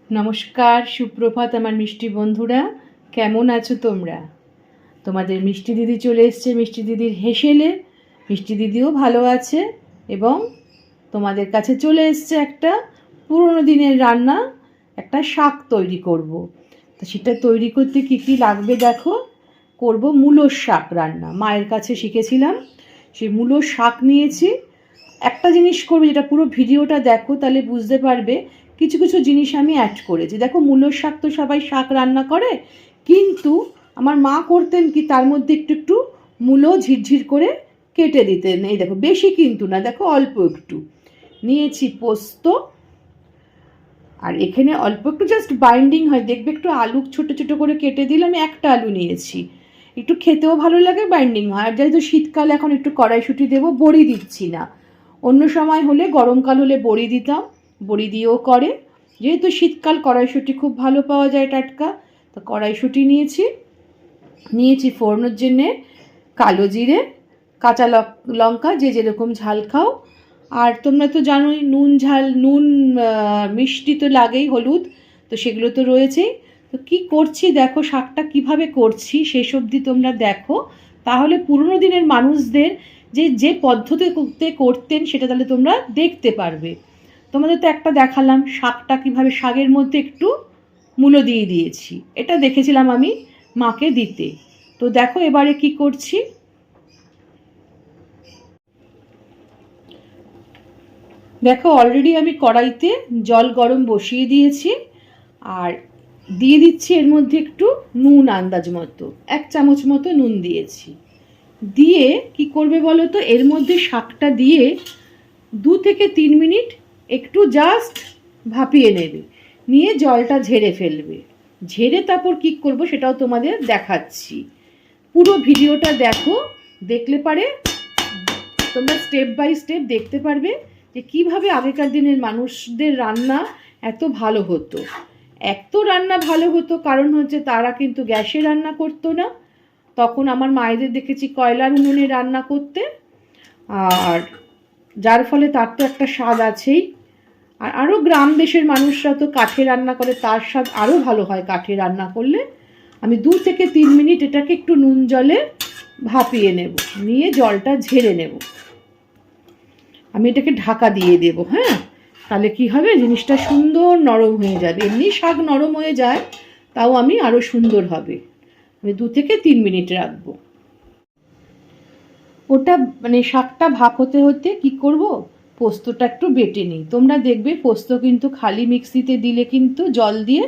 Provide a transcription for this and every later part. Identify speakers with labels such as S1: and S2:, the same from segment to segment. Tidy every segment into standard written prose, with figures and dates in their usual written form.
S1: নমস্কার, সুপ্রভাত আমার মিষ্টি বন্ধুরা। কেমন আছো তোমরা? তোমাদের মিষ্টি দিদি চলে এসছে মিষ্টি দিদির হেসেলে। মিষ্টি দিদিও ভালো আছে এবং তোমাদের কাছে চলে এসছে একটা পুরনো দিনের রান্না, একটা শাক তৈরি করব। তো সেটা তৈরি করতে কী কী লাগবে দেখো। করব মূলোর শাক রান্না, মায়ের কাছে শিখেছিলাম। সেই মূলোর শাক নিয়েছি। একটা জিনিস করবে, যেটা পুরো ভিডিওটা দেখো তাহলে বুঝতে পারবে কিছু কিছু জিনিস আমি অ্যাড করেছি। দেখো মূলোর শাক তো সবাই শাক রান্না করে, কিন্তু আমার মা করতেন কি তার মধ্যে একটু একটু মূলো ঝিরঝির করে কেটে দিতেন। এই দেখো, বেশি কিন্তু না, দেখো অল্প একটু নিয়েছি পোস্ত। আর এখানে অল্প একটু জাস্ট বাইন্ডিং হয়, দেখবে একটু আলু ছোটো ছোটো করে কেটে দিলে, আমি একটা আলু নিয়েছি, একটু খেতেও ভালো লাগে, বাইন্ডিং হয়। আর যেহেতু শীতকাল, এখন একটু কড়াইশুঁটি দেবো, বড়ি দিচ্ছি না। অন্য সময় হলে, গরমকাল হলে বড়ি দিতাম, বড়ি দিয়েও করে। যেহেতু শীতকাল, কড়াইশুঁটি খুব ভালো পাওয়া যায় টাটকা, তো কড়াইশুঁটি নিয়েছি ফোড়নোর জন্যে কালো জিরে, কাঁচা লঙ্কা, যে যেরকম ঝাল খাও। আর তোমরা তো জানোই নুন মিষ্টি তো লাগেই, হলুদ তো সেগুলো তো রয়েছেই। তো কি করছি দেখো, শাকটা কিভাবে করছি শেষ অবধি তোমরা দেখো, তাহলে পুরনো দিনের মানুষদের যে পদ্ধতিতে করতেন সেটা তাহলে তোমরা দেখতে পারবে। তোমাদের তো একটা দেখালাম শাকটা কিভাবে, শাকের মধ্যে একটু মূলো দিয়ে দিয়েছি, এটা দেখেছিলাম আমি মাকে দিতে। তো দেখো এবারে কি করছি। দেখো অলরেডি আমি কড়াইতে জল গরম বসিয়ে দিয়েছি, আর দিয়ে দিচ্ছি এর মধ্যে একটু নুন, আন্দাজ মতো 1 চামচ মতো নুন দিয়েছি। দিয়ে কি করবে বলো তো, এর মধ্যে শাকটা দিয়ে 2 থেকে 3 মিনিট একটু জাস্ট ভাপিয়ে নেবে, নিয়ে জলটা ঝেড়ে ফেলবে। ঝেড়ে তারপর কি করব সেটাও তোমাদের দেখাচ্ছি। পুরো ভিডিওটা দেখো, দেখলে পারে তোমরা স্টেপ বাই স্টেপ দেখতে পারবে যে কীভাবে আগেকার দিনের মানুষদের রান্না এত ভালো হতো। এত রান্না ভালো হতো কারণ হচ্ছে তারা কিন্তু গ্যাসে রান্না করতো না। তখন আমার মায়েদের দেখেছি কয়লার উনুনে রান্না করতে, আর যার ফলে তার তো একটা স্বাদ আছেই। আর আরও গ্রাম দেশের মানুষরা তো কাঠে রান্না করে, তার স্বাদ আরও ভালো হয় কাঠে রান্না করলে। আমি 2 থেকে 3 মিনিট এটাকে একটু নুন জলে ভাপিয়ে নেব, নিয়ে জলটা ঝেড়ে নেব। আমি এটাকে ঢাকা দিয়ে দেব। হ্যাঁ, তাহলে কি হবে, জিনিসটা সুন্দর নরম হয়ে যাবে। এমনি শাক নরম হয়ে যায়, তাও আমি আরও সুন্দর হবে। আমি 2 থেকে 3 মিনিট রাখবো। ওটা মানে শাকটা ভাপ হতে হতে কি করব, পোস্তটা একটু বেটে নিই। তোমরা দেখবে পোস্ত কিন্তু খালি মিক্সিতে দিলে কিন্তু জল দিয়ে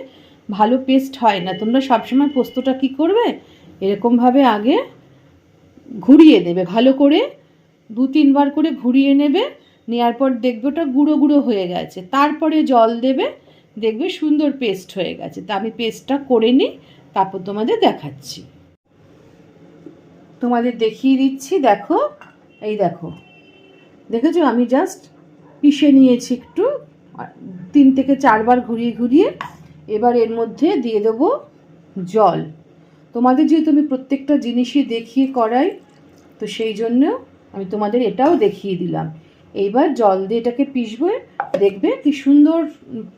S1: ভালো পেস্ট হয় না। তোমরা সবসময় পোস্তটা কি করবে, এরকমভাবে আগে ঘুরিয়ে নেবে ভালো করে, 2-3 বার করে ঘুরিয়ে নেবে। নেওয়ার পর দেখবে ওটা গুঁড়ো গুঁড়ো হয়ে গেছে, তারপরে জল দেবে, দেখবে সুন্দর পেস্ট হয়ে গেছে। তা আমি পেস্টটা করে নিই, তারপর তোমাদের দেখাচ্ছি, তোমাদের দেখিয়ে দিচ্ছি। দেখো, এই দেখো, দেখেছো আমি জাস্ট পিষে নিয়েছি একটু, 3 থেকে 4 বার ঘুরিয়ে ঘুরিয়ে। এবার এর মধ্যে দিয়ে দেবো জল। তোমাদের যেহেতু আমি প্রত্যেকটা জিনিসই দেখিয়ে করাই, তো সেই জন্য আমি তোমাদের এটাও দেখিয়ে দিলাম। এইবার জল দিয়ে এটাকে পিষবে, দেখবে কি সুন্দর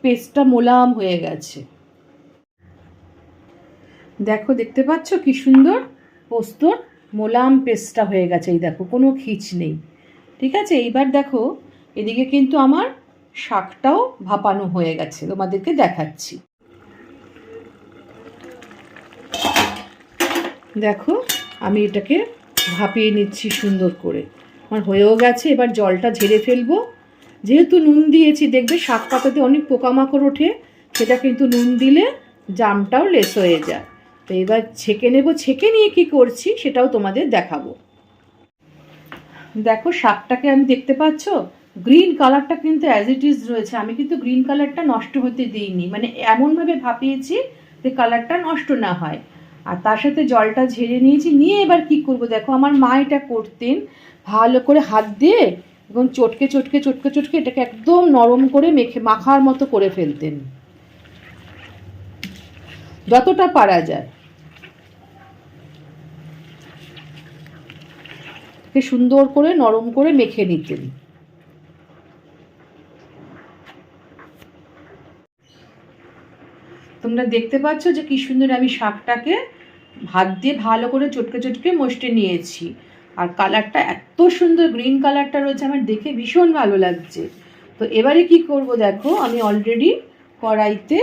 S1: পেস্টটা মোলায়েম হয়ে গেছে। দেখো, দেখতে পাচ্ছ কি সুন্দর পোস্তর মোলায়েম পেস্টটা হয়ে গেছে। এই দেখো, কোনো খিচ নেই। ঠিক আছে, এইবার দেখো এদিকে কিন্তু আমার শাকটাও ভাপানো হয়ে গেছে, তোমাদেরকে দেখাচ্ছি। দেখো আমি এটাকে ভাপিয়ে নিচ্ছি সুন্দর করে, আমার হয়েও গেছে। এবার জলটা ঝেড়ে ফেলবো। যেহেতু নুন দিয়েছি, দেখবে শাক পাতাতে অনেক পোকামাকড় ওঠে, সেটা কিন্তু নুন দিলে জামটাও লেস হয়ে যায়। তো এবার ছেঁকে নেব, ছেঁকে নিয়ে কি করছি সেটাও তোমাদের দেখাবো। দেখো শাকটাকে আমি, দেখতে পাচ্ছ গ্রিন কালারটা কিন্তু অ্যাজ ইট ইজ রয়েছে। আমি কিন্তু গ্রিন কালারটা নষ্ট হতে দিইনি, মানে এমনভাবে ভাপিয়েছি যে কালারটা নষ্ট না হয়। আর তার সাথে জলটা ঝেড়ে নিয়েছি। নিয়ে এবার কি করব, দেখো আমার মা এটা করতেন, ভালো করে হাত দিয়ে এবং চটকে চটকে চটকে চটকে এটাকে একদম নরম করে মাখার মতো করে ফেলতেন, যতটা পারা যায়। সুন্দর করে নরম করে মেখে নিতেন। তোমরা দেখতে পাচ্ছ যে কি সুন্দর আমি শাকটাকে হাত দিয়ে ভালো করে চটকে চটকে মশটে নিয়েছি। আর কালারটা এত সুন্দর গ্রিন কালারটা রয়েছে, আমার দেখে ভীষণ ভালো লাগছে। তো এবারে কি করব দেখো, আমি অলরেডি কড়াইতে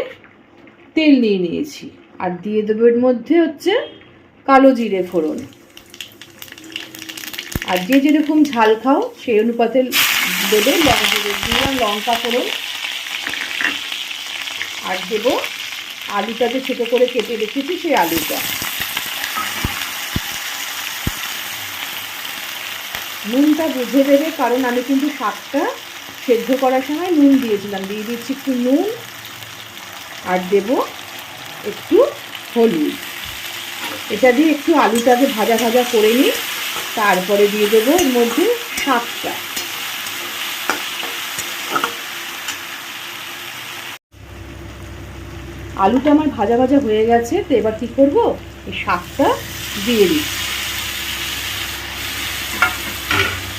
S1: তেল নিয়ে নিয়েছি আর দিয়ে দেবো এর মধ্যে হচ্ছে কালো জিরে ফোড়ন। আর যে যেরকম ঝাল খাও সেই অনুপাতে দেবে লঙ্কা ফোড়ন। আর দেবো আলুটাকে ছোটো করে কেটে রেখেছি সেই আলুটা। নুনটা বুঝে দেবে, কারণ আমি কিন্তু শাকটা সেদ্ধ করার সময় নুন দিয়েছিলাম। দিয়ে দিচ্ছি একটু নুন আর দেব একটু হলুদ। এটা দিয়ে একটু আলুটাকে ভাজা ভাজা করে নিই, তারপরে দিয়ে দেবো এর মধ্যে শাকটা। আলুটা আমার ভাজা ভাজা হয়ে গেছে, তো এবার কী করবো, এই শাকটা দিয়ে দিই।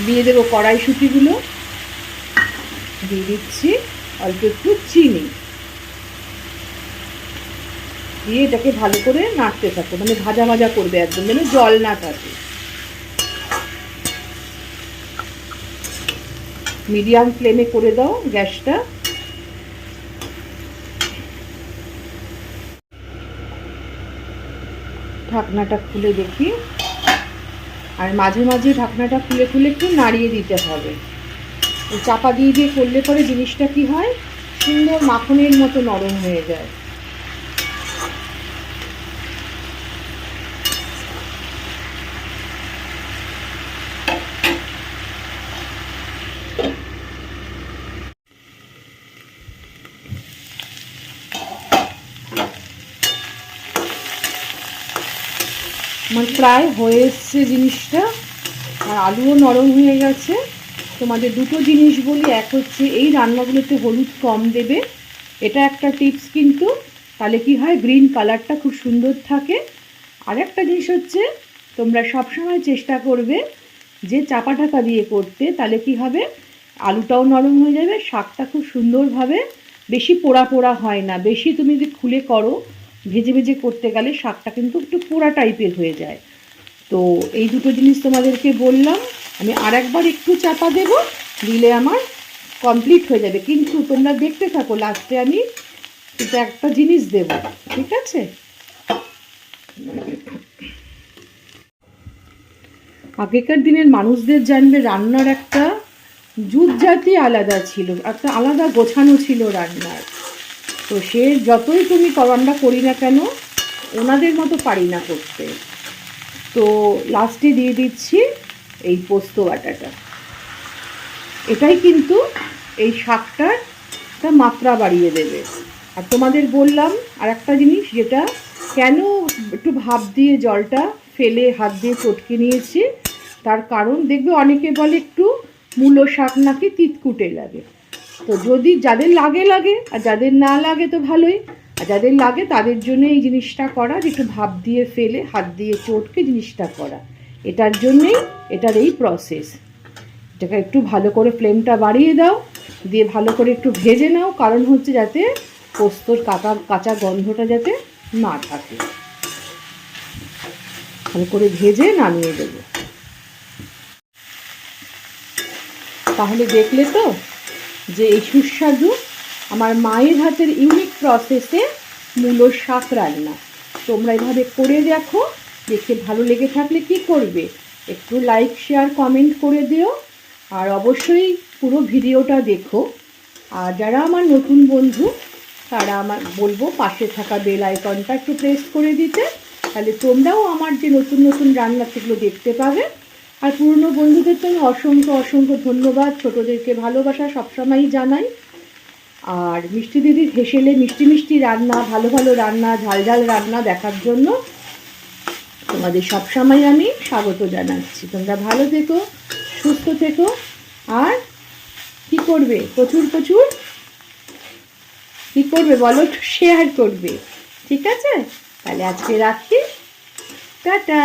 S1: দিয়ে দেবো কড়াইশুঁটিগুলো, দিয়ে দিচ্ছি অল্প একটু চিনি, দিয়ে এটাকে ভালো করে নাড়তে থাকো, মানে ভাজা ভাজা করবে একদম, যেন জল না থাকে। মিডিয়াম ফ্লেমে করে দাও গ্যাসটা। ঢাকনাটা খুলে দেখি, আর মাঝে মাঝে ঢাকনাটা খুলে খুলে একটু নাড়িয়ে দিতে হবে। চাপা দিয়ে দিয়ে করলে পরে জিনিসটা কি হয়, সুন্দর মাখনের মতো নরম হয়ে যায়। আমার প্রায় হয়ে এসছে জিনিসটা, আর আলুও নরম হয়ে গেছে। তোমাদের দুটো জিনিস বলি, এক হচ্ছে এই রান্নাগুলোতে হলুদ কম দেবে, এটা একটা টিপস কিন্তু, তাহলে কি হয় গ্রিন কালারটা খুব সুন্দর থাকে। আর একটা জিনিস হচ্ছে তোমরা সবসময় চেষ্টা করবে যে চাপা ঢাকা দিয়ে করতে, তাহলে কি হবে আলুটাও নরম হয়ে যাবে, শাকটা খুব সুন্দরভাবে বেশি পোড়া পোড়া হয় না। বেশি তুমি যদি খুলে করো ভেজে ভেজে করতে গেলে শাকটা কিন্তু একটু পোড়া টাইপের হয়ে যায়। তো এই দুটো জিনিস তোমাদেরকে বললাম। আমি আর একবার একটু চাপা দেব, দিলে আমার কমপ্লিট হয়ে যাবে। কিন্তু তোমরা দেখতে থাকো, লাস্টে আমি এটা একটা জিনিস দেব, ঠিক আছে? আগেকার দিনের মানুষদের জানবে রান্নার একটা জুতজাতি আলাদা ছিল, একটা আলাদা গোছানো ছিল রান্নার। তো সে যতই তুমি আমরা করি না কেন, ওনাদের মতো পারি না করতে। তো লাস্টে দিয়ে দিচ্ছি এই পোস্ত বাটাটা। এটাই কিন্তু এই শাকটার একটা মাত্রা বাড়িয়ে দেবে। আর তোমাদের বললাম আর একটা জিনিস, যেটা কেন একটু ভাপ দিয়ে জলটা ফেলে হাত দিয়ে চটকে নিয়েছি, তার কারণ দেখবে অনেকে বলে একটু মূলো শাক নাকি তিতকুটে লাগে। তো যদি যাদের লাগে লাগে, আর যাদের না লাগে তো ভালোই, আর যাদের লাগে তাদের জন্য এই জিনিসটা করা, যে একটু ভাপ দিয়ে ফেলে হাত দিয়ে চটকে জিনিসটা করা। এটার জন্যেই এটার এই প্রসেস। এটাকে একটু ভালো করে ফ্লেমটা বাড়িয়ে দাও, দিয়ে ভালো করে একটু ভেজে নাও, কারণ হচ্ছে যাতে পোস্তর কাঁচা গন্ধটা যাতে না থাকে। ভালো করে ভেজে নামিয়ে দেবো। তাহলে দেখলে তো যে এই সুস্বাদু আমার মায়ের হাতের ইউনিক প্রসেসে মূলো শাক রান্না। তোমরা এভাবে করে দেখো, দেখে ভালো লেগে থাকলে কি করবে, একটু লাইক শেয়ার কমেন্ট করে দিও। আর অবশ্যই পুরো ভিডিওটা দেখো। আর যারা আমার নতুন বন্ধু, তারা আমার বলবো পাশে থাকা বেল আইকনটা একটু প্রেস করে দিতে, তাহলে তোমরাও আমার যে নতুন নতুন রান্না সেগুলো দেখতে পাবে। আর পুরনো বন্ধুদের তো আমি অসংখ্য অসংখ্য ধন্যবাদ, ছোটোদেরকে ভালোবাসা সবসময়ই জানাই। আর মিষ্টি দিদির হেসেলে মিষ্টি মিষ্টি রান্না, ভালো ভালো রান্না, ঝাল ঝাল রান্না দেখার জন্য তোমাদের সবসময় আমি স্বাগত জানাচ্ছি। তোমরা ভালো থেকো, সুস্থ থেকো, আর কী করবে, প্রচুর প্রচুর কী করবে বলো, একটু শেয়ার করবে, ঠিক আছে? তাহলে আজকে রাখি, টাটা।